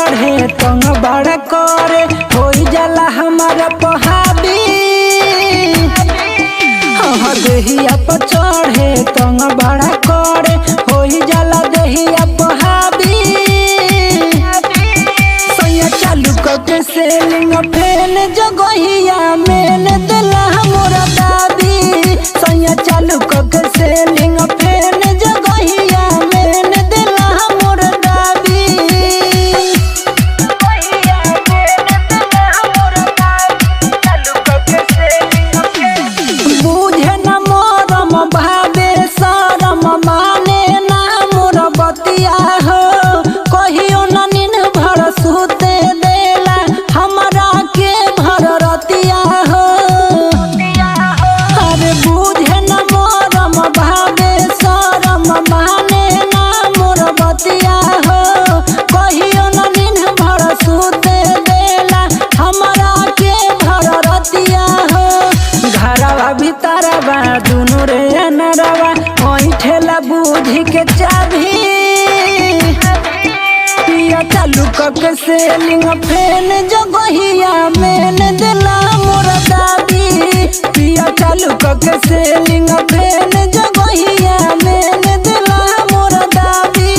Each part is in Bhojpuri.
चढ़े तंग बड़ा करे हो जाला हमारा पहाड़ी। देहिया पर चढ़े तंग बड़ा करे हो जाला देहिया पहाड़ी। सैया चालू करके सेलिंग फैन जगहिया मेन दिला मोरा दादी। सैया चालू करके सेलिंग फैन जगहिया मेन दिला मोरा दादी। बुझे न मोरम भावे शरम माने ना मोर बतिया हो। कहियो न नीन भर सुते देला हमरा के भर रतिया हो। अरे बुझे न मोरम भावे शरम माने ना मोर बतिया हो। कहियो न नीन भर सुते देला हमरा के भर रतिया हो। घरवा भीतरवा दुनु रे अनरवा ओई ठेला बूढ़ी के चाभी। पिया चालू करके सेलिंग फैन जगहिया मेन दिला मोर दादी। पिया चालू करके सेलिंग फैन जगहिया मेन दिला मोर दादी।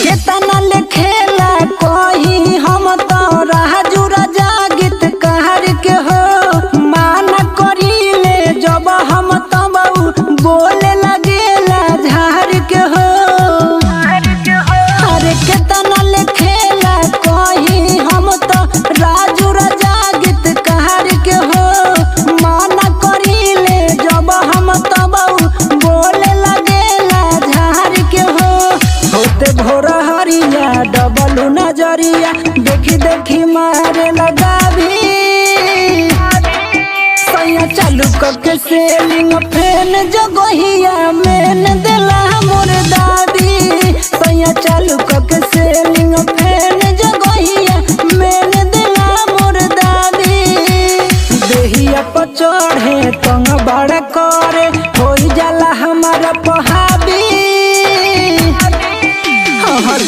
केतना ले खेला कही हम तो राजू राजा गीत कहर के हो। माना करीले जब हम तब बोले लगेला झार के हो। अरे केतना ले खेला कही हम तो राजू राजा गीत कहर के हो। माना करीले जब हम तब बोले लगेला झार के हो। होते भोर हरिया डबल नजरिया देखी देखी मारे लगा भी। सैया चालू करके सेलिंग फैन जगहिया मेन दिला मोर दादी। सैया चालू करके सेलिंग फैन जगहिया मेन दिला मोर दादी। देहिया पर चढ़े तंग बड़ा करे हो जाला हमारा पहाड़ी।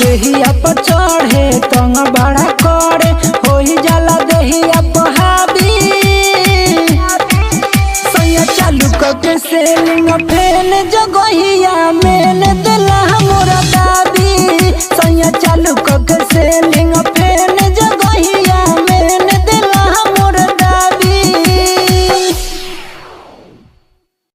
देहिया पर चढ़े तंग बड़ा करे हो जाला देहिया पहाड़ी। सैया चालू करके सेलिंग फैन जगहिया मेन दिला मोरा दादी। सैया चालू करके सेलिंग